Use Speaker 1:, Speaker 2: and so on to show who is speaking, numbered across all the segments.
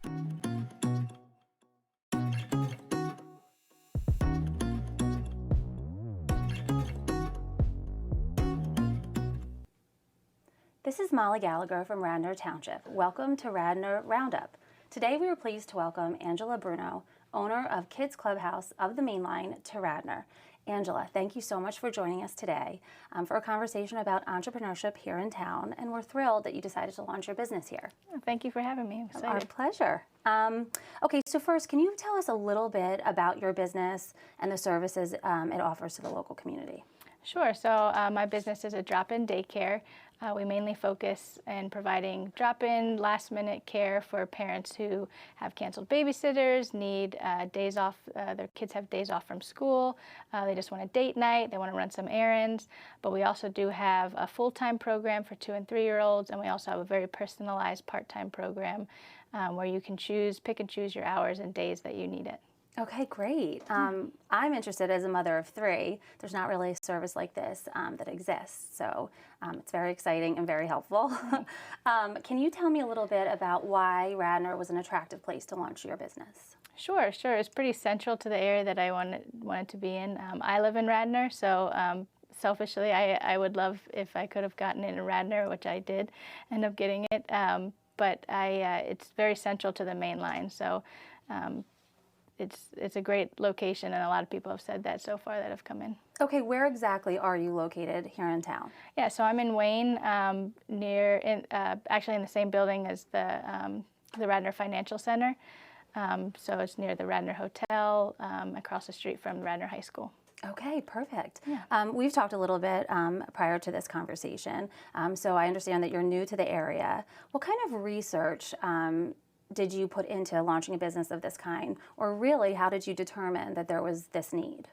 Speaker 1: This is Molly Gallager from Radnor Township. Welcome to Radner Roundup. Today we are pleased to welcome Angela Bruno, owner of Kids Clubhouse of the Main Line, to Radnor. Angela, thank you so much for joining us today for a conversation about entrepreneurship here in town, and we're thrilled that you decided to launch your business here.
Speaker 2: Thank you for having me. I'm excited.
Speaker 1: Our pleasure. Okay, so first, can you tell us a little bit about your business and the services it offers to the local community?
Speaker 2: Sure. So my business is a drop-in daycare. We mainly focus in providing drop-in, last-minute care for parents who have canceled babysitters, need days off. Their kids have days off from school. They just want a date night. They want to run some errands. But we also do have a full-time program for 2- and 3-year-olds, and we also have a very personalized part-time program where you can pick and choose your hours and days that you need it.
Speaker 1: Okay, great. I'm interested as a mother of 3. There's not really a service like this that exists, so it's very exciting and very helpful. Can you tell me a little bit about why Radnor was an attractive place to launch your business?
Speaker 2: Sure. It's pretty central to the area that I wanted to be in. I live in Radnor, so selfishly, I would love if I could have gotten it in Radnor, which I did end up getting it. But it's very central to the main line, so it's a great location, and a lot of people have said that so far that have come in.
Speaker 1: Okay, where exactly are you located here in town?
Speaker 2: Yeah, so I'm in Wayne, actually in the same building as the Radnor Financial Center. So it's near the Radnor Hotel, across the street from Radnor High School.
Speaker 1: Okay, perfect.
Speaker 2: Yeah.
Speaker 1: We've talked a little bit prior to this conversation, so I understand that you're new to the area. What kind of research did you put into launching a business of this kind, or really how did you determine that there was this need?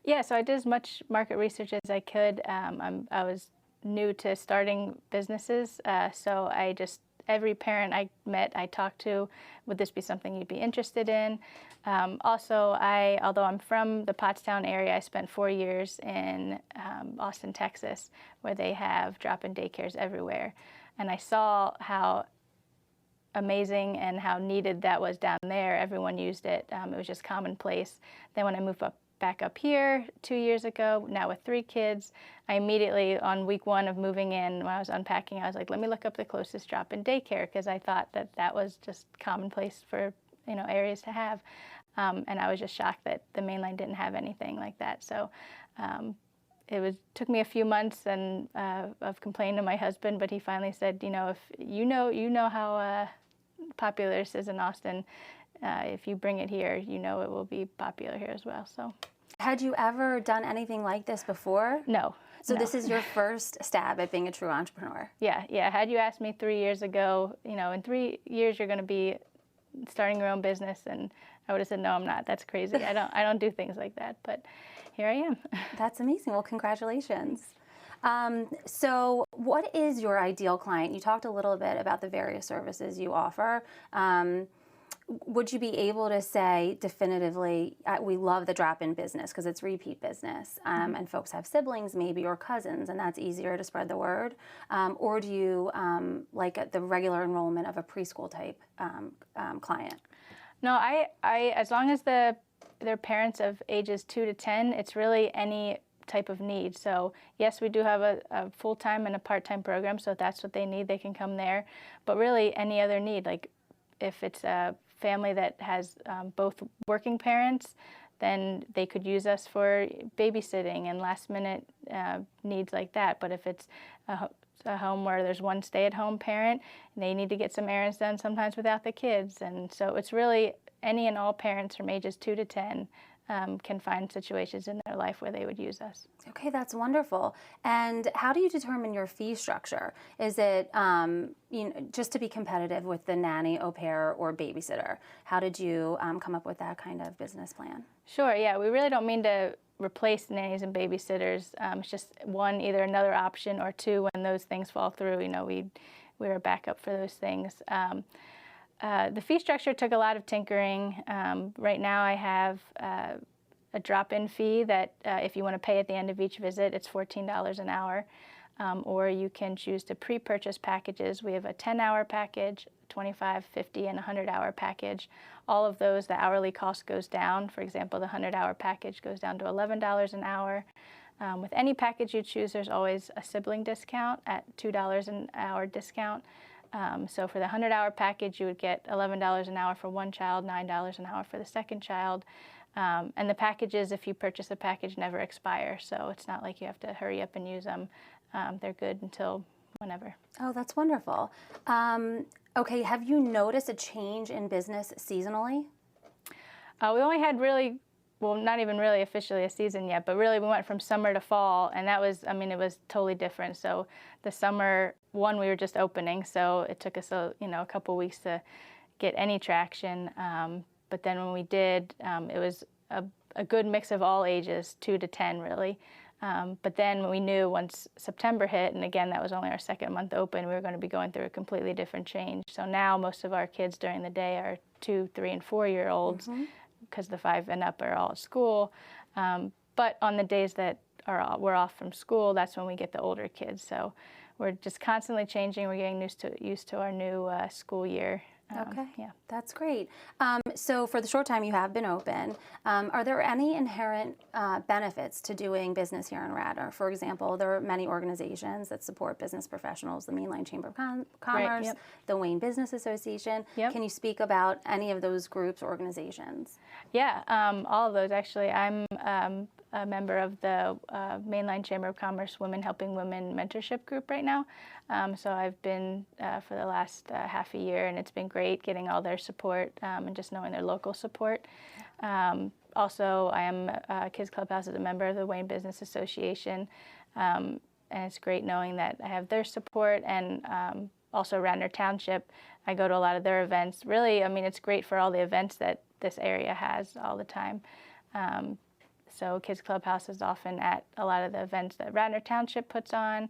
Speaker 2: Yeah, so I did as much market research as I could. I was new to starting businesses, so every parent I met, I talked to, would this be something you'd be interested in? Also, although I'm from the Pottstown area, I spent 4 years in Austin, Texas, where they have drop-in daycares everywhere, and I saw how amazing and how needed that was down there. Everyone used it. It was just commonplace. Then when I moved back up here 2 years ago, now with 3 kids, I immediately, on week 1 of moving in, when I was unpacking, I was like, let me look up the closest drop-in daycare, because I thought that was just commonplace for areas to have. And I was just shocked that the main line didn't have anything like that. So took me a few months of complaining to my husband, but he finally said, if you know how popular this is in Austin, if you bring it here, it will be popular here as well. So,
Speaker 1: had you ever done anything like this before?
Speaker 2: No.
Speaker 1: So this is your first stab at being a true entrepreneur?
Speaker 2: Yeah. Had you asked me 3 years ago, in 3 years you're going to be starting your own business, and I would have said, no, I'm not. That's crazy. I don't do things like that. But here I am.
Speaker 1: That's amazing. Well, congratulations. So what is your ideal client? You talked a little bit about the various services you offer. Would you be able to say definitively, we love the drop-in business because it's repeat business, and folks have siblings maybe or cousins, and that's easier to spread the word? Or do you like the regular enrollment of a preschool type client?
Speaker 2: No, I as long as they're parents of ages 2 to 10, it's really any type of need. So yes, we do have a full-time and a part-time program, so if that's what they need, they can come there. But really any other need, like if it's a family that has both working parents, then they could use us for babysitting and last-minute needs like that. But if it's a home where there's one stay-at-home parent, and they need to get some errands done sometimes without the kids. And so it's really any and all parents from ages 2 to 10 can find situations in their life where they would use us.
Speaker 1: Okay, that's wonderful. And how do you determine your fee structure? Is it just to be competitive with the nanny, au pair, or babysitter? How did you come up with that kind of business plan?
Speaker 2: Sure, yeah, we really don't mean to replace nannies and babysitters. It's just one, either another option, or two, when those things fall through, we're a backup for those things. The fee structure took a lot of tinkering. Right now I have a drop-in fee that if you want to pay at the end of each visit, it's $14 an hour. Or you can choose to pre-purchase packages. We have a 10-hour package, 25, 50, and 100-hour package. All of those, the hourly cost goes down. For example, the 100-hour package goes down to $11 an hour. With any package you choose, there's always a sibling discount at $2 an hour discount. So for the 100-hour package, you would get $11 an hour for one child, $9 an hour for the second child. And the packages, if you purchase a package, never expire. So it's not like you have to hurry up and use them. They're good until whenever.
Speaker 1: Oh, that's wonderful. Okay, have you noticed a change in business seasonally?
Speaker 2: We only had really, well, not even really officially a season yet, but really we went from summer to fall, and that was, I mean, it was totally different. So the summer one, we were just opening, so it took us a couple weeks to get any traction. But then when we did, it was a good mix of all ages, 2 to 10 really. But then we knew once September hit, and again, that was only our second month open, we were going to be going through a completely different change. So now most of our kids during the day are 2, 3, and 4-year-olds, because the 5 and up are all at school. But on the days that we're off from school, that's when we get the older kids. So we're just constantly changing. We're getting used to our new school year.
Speaker 1: Okay,
Speaker 2: yeah,
Speaker 1: that's great. So for the short time you have been open, are there any inherent benefits to doing business here in Radnor? For example, there are many organizations that support business professionals, the Mainline Chamber of Commerce,
Speaker 2: yep.
Speaker 1: the Wayne Business Association.
Speaker 2: Yep.
Speaker 1: Can you speak about any of those groups, organizations?
Speaker 2: Yeah, all of those actually. I'm a member of the Mainline Chamber of Commerce Women Helping Women mentorship group right now. So I've been for the last half a year, and it's been great getting all their support and just knowing their local support. Also, I am Kids Clubhouse as a member of the Wayne Business Association, and it's great knowing that I have their support, and also Radnor Township. I go to a lot of their events. Really, I mean, it's great for all the events that this area has all the time. So Kids Clubhouse is often at a lot of the events that Radnor Township puts on.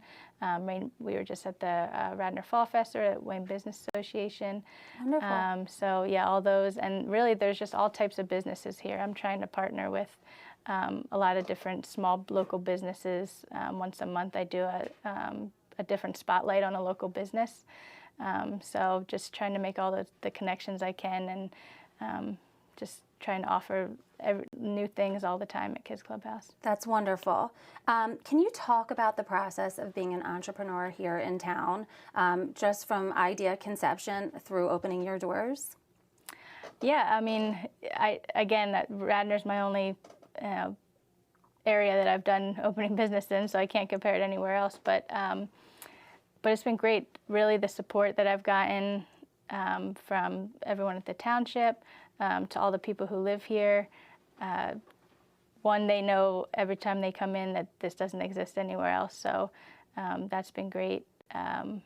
Speaker 2: We were just at the Radnor Fall Fest or at Wayne Business Association.
Speaker 1: Wonderful.
Speaker 2: So yeah, all those. And really there's just all types of businesses here. I'm trying to partner with a lot of different small local businesses. Once a month I do a different spotlight on a local business. So just trying to make all the connections I can, and just trying to offer new things all the time at Kids Clubhouse.
Speaker 1: That's wonderful. Can you talk about the process of being an entrepreneur here in town, just from idea conception through opening your doors?
Speaker 2: Yeah, I mean, Radnor's my only area that I've done opening business in, so I can't compare it anywhere else. But it's been great, really, the support that I've gotten from everyone at the township, to all the people who live here. One, they know every time they come in that this doesn't exist anywhere else, so that's been great. And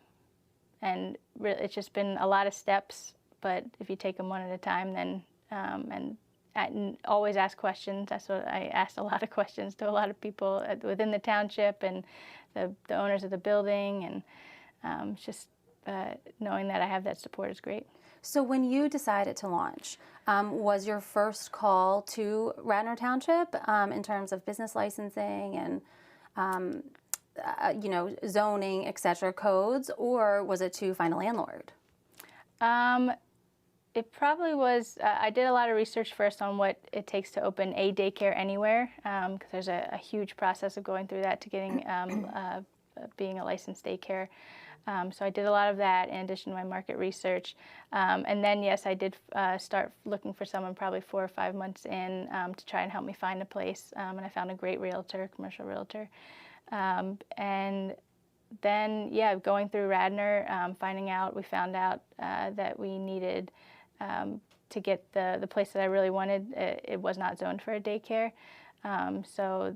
Speaker 2: really, it's just been a lot of steps, but if you take them one at a time, then and always ask questions. That's what I asked, a lot of questions to a lot of people within the township and the owners of the building, and just knowing that I have that support is great.
Speaker 1: So when you decided to launch, was your first call to Radnor Township in terms of business licensing and zoning, et cetera, codes, or was it to find a landlord?
Speaker 2: It probably was. I did a lot of research first on what it takes to open a daycare anywhere, because there's a huge process of going through that to getting being a licensed daycare. So I did a lot of that in addition to my market research. And then, yes, I did start looking for someone probably 4 or 5 months in to try and help me find a place. And I found a great realtor, commercial realtor. And then, yeah, going through Radnor, we found out that we needed to get the place that I really wanted. It was not zoned for a daycare. So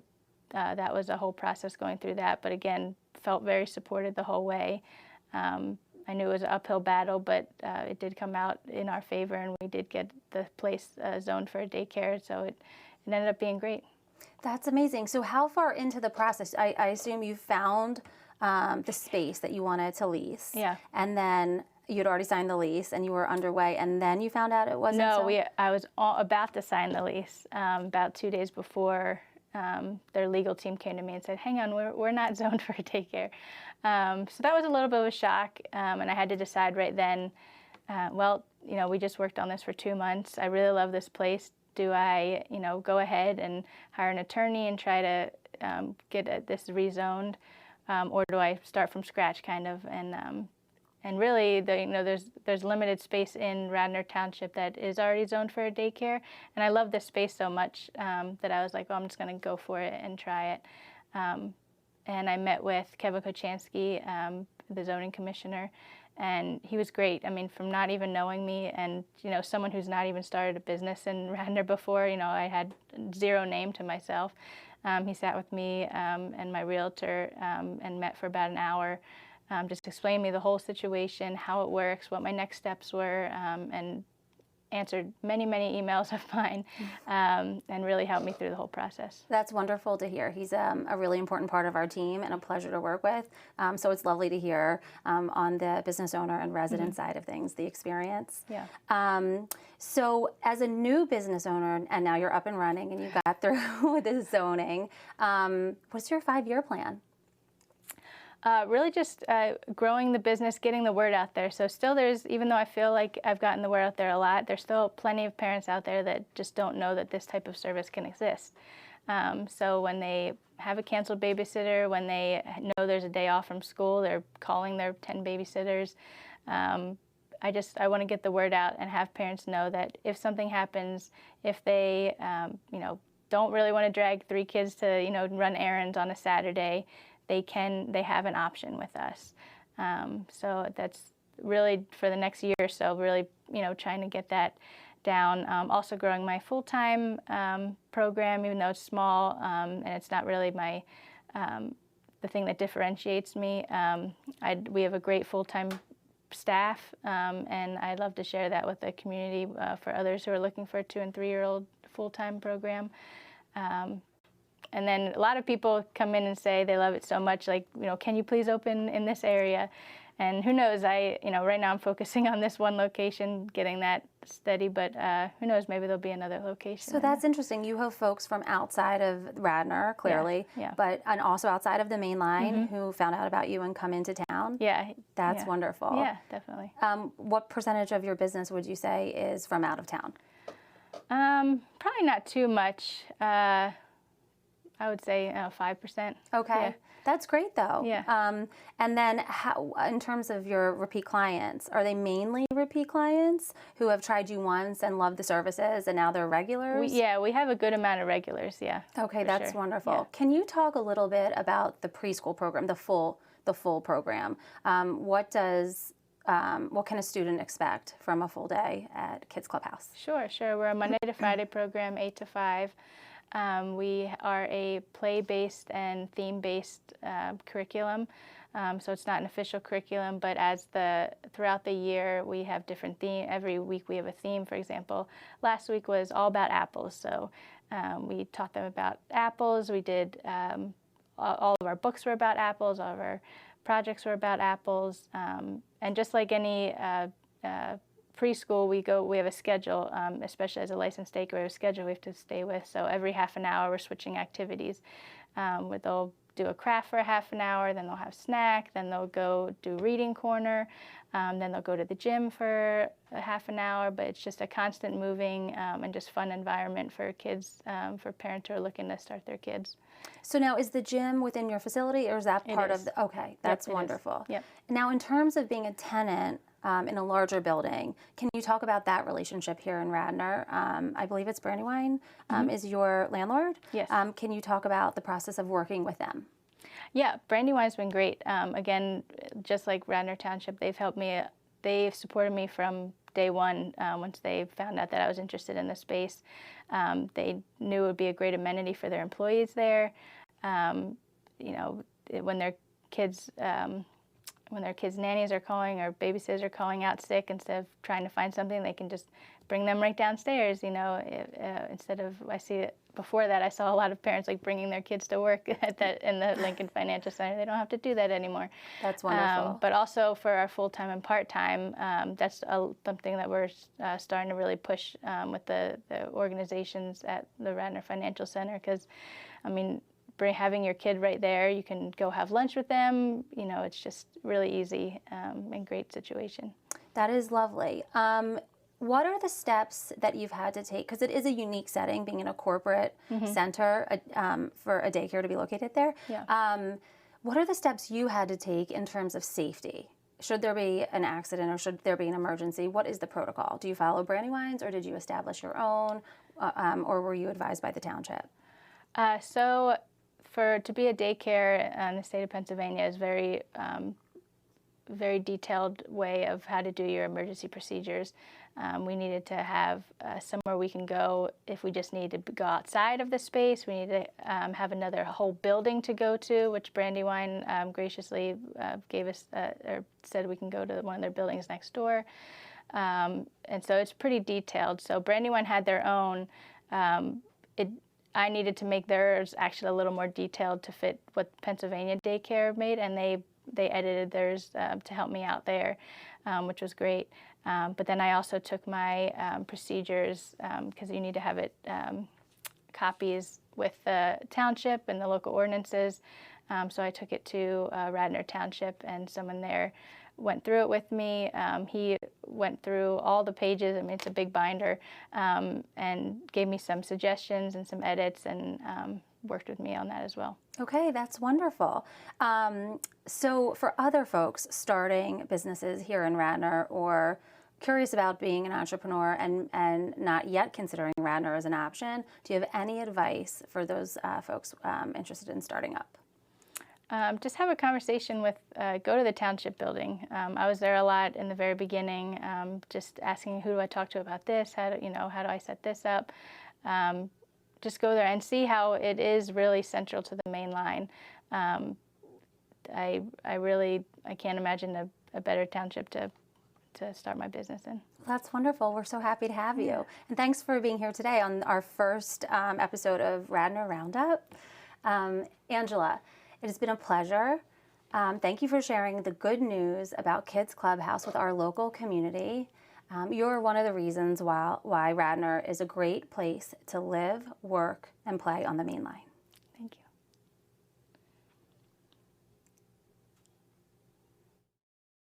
Speaker 2: that was a whole process going through that. But again, felt very supported the whole way. I knew it was an uphill battle, but it did come out in our favor, and we did get the place zoned for a daycare, so it ended up being great.
Speaker 1: That's amazing. So how far into the process? I assume you found the space that you wanted to lease.
Speaker 2: Yeah.
Speaker 1: And then you'd already signed the lease, and you were underway, and then you found out it wasn't
Speaker 2: I was about to sign the lease about 2 days before. Their legal team came to me and said, hang on, we're not zoned for a daycare. So that was a little bit of a shock, and I had to decide right then well, we just worked on this for 2 months. I really love this place. Do I, go ahead and hire an attorney and try to get this rezoned, or do I start from scratch, kind of? And really, there's limited space in Radnor Township that is already zoned for a daycare, and I love this space so much that I was like, well, I'm just going to go for it and try it. And I met with Kevin Kochansky, the zoning commissioner, and he was great. I mean, from not even knowing me, and someone who's not even started a business in Radnor before, I had zero name to myself. He sat with me and my realtor and met for about an hour, just explained me the whole situation, how it works, what my next steps were, and answered many, many emails of mine, and really helped me through the whole process.
Speaker 1: That's wonderful to hear. He's a really important part of our team and a pleasure to work with. So it's lovely to hear on the business owner and resident side of things, the experience.
Speaker 2: Yeah.
Speaker 1: So as a new business owner, and now you're up and running and you got through with the zoning, what's your 5-year plan?
Speaker 2: Really just growing the business, getting the word out there. So still even though I feel like I've gotten the word out there a lot, there's still plenty of parents out there that just don't know that this type of service can exist. So when they have a canceled babysitter, when they know there's a day off from school, they're calling their 10 babysitters. I want to get the word out and have parents know that if something happens, if they, don't really want to drag 3 kids to, run errands on a Saturday, they have an option with us. So that's really for the next year or so, really, trying to get that down. Also growing my full-time program, even though it's small, and it's not really the thing that differentiates me. We have a great full-time staff, and I'd love to share that with the community for others who are looking for a 2- and 3-year-old full-time program. And then a lot of people come in and say they love it so much, like, can you please open in this area? And who knows, right now I'm focusing on this one location, getting that steady, but who knows, maybe there'll be another location.
Speaker 1: So that's interesting. You have folks from outside of Radnor, clearly,
Speaker 2: yeah.
Speaker 1: and also outside of the main line who found out about you and come into town.
Speaker 2: Yeah.
Speaker 1: That's wonderful.
Speaker 2: Yeah, definitely.
Speaker 1: What percentage of your business would you say is from out of town?
Speaker 2: Probably not too much. I would say 5%.
Speaker 1: Okay.
Speaker 2: Yeah.
Speaker 1: That's great, though.
Speaker 2: Yeah.
Speaker 1: And then how, in terms of your repeat clients, are they mainly repeat clients who have tried you once and loved the services and now they're regulars?
Speaker 2: We have a good amount of regulars, yeah.
Speaker 1: Okay, that's
Speaker 2: sure.
Speaker 1: wonderful.
Speaker 2: Yeah.
Speaker 1: Can you talk a little bit about the preschool program, the full program? What can a student expect from a full day at Kids Clubhouse?
Speaker 2: Sure. We're a Monday to Friday program, 8 to 5. We are a play-based and theme-based curriculum, so it's not an official curriculum, but throughout the year we have different themes. Every week we have a theme. For example, last week was all about apples, so we taught them about apples. We did all of our books were about apples, all of our projects were about apples, and just like any preschool, we have a schedule, especially as a licensed daycare, we have a schedule we have to stay with. So every half an hour, we're switching activities. Where they'll do a craft for a half an hour, then they'll have snack, then they'll go do reading corner, then they'll go to the gym for a half an hour. But it's just a constant moving and just fun environment for kids, for parents who are looking to start their kids.
Speaker 1: So now, is the gym within your facility, or is that part of the? Okay, that's wonderful.
Speaker 2: Yep.
Speaker 1: Now, in terms of being a tenant in a larger building, can you talk about that relationship here in Radnor? I believe it's Brandywine is your landlord.
Speaker 2: Yes.
Speaker 1: Can you talk about the process of working with them?
Speaker 2: Yeah, Brandywine's been great. Again, just like Radnor Township, they've helped me. They've supported me from day one. Once they found out that I was interested in the space, they knew it would be a great amenity for their employees there. When their kids nannies are calling or babysitters are calling out sick, instead of trying to find something, they can just bring them right downstairs. Instead of, before that I saw a lot of parents like bringing their kids to work in the Lincoln Financial Center. They don't have to do that anymore.
Speaker 1: That's wonderful.
Speaker 2: But also for our full-time and part-time, that's something that we're starting to really push with the organizations at the Radnor Financial Center, because having your kid right there, you can go have lunch with them. It's just really easy and great situation.
Speaker 1: That is lovely. What are the steps that you've had to take? Because it is a unique setting, being in a corporate center for a daycare to be located there.
Speaker 2: Yeah.
Speaker 1: What are the steps you had to take in terms of safety? Should there be an accident or should there be an emergency? What is the protocol? Do you follow Brandywine's or did you establish your own? Or were you advised by the township?
Speaker 2: So to be a daycare in the state of Pennsylvania is very detailed way of how to do your emergency procedures. We needed to have somewhere we can go if we just need to go outside of the space. We need to have another whole building to go to, which Brandywine graciously gave us, or said we can go to one of their buildings next door. And so it's pretty detailed. So Brandywine had their own. I needed to make theirs actually a little more detailed to fit what Pennsylvania daycare made, and they edited theirs to help me out there, which was great. But then I also took my procedures, because you need to have it copies with the township and the local ordinances. So I took it to Radnor Township, and someone there went through it with me. He went through all the pages. I mean, it's a big binder, and gave me some suggestions and some edits, and worked with me on that as well.
Speaker 1: Okay, that's wonderful. So for other folks starting businesses here in Radnor or curious about being an entrepreneur and not yet considering Radnor as an option, do you have any advice for those folks interested in starting up?
Speaker 2: Just have a conversation with, go to the township building. I was there a lot in the very beginning, just asking who do I talk to about this, how do I set this up? Just go there and see how it is really central to the main line. I can't imagine a better township to start my business in.
Speaker 1: That's wonderful. We're so happy to have you. And thanks for being here today on our first episode of Radnor Roundup. Angela, it has been a pleasure. Thank you for sharing the good news about Kids Clubhouse with our local community. You're one of the reasons why Radnor is a great place to live, work, and play on the Main Line.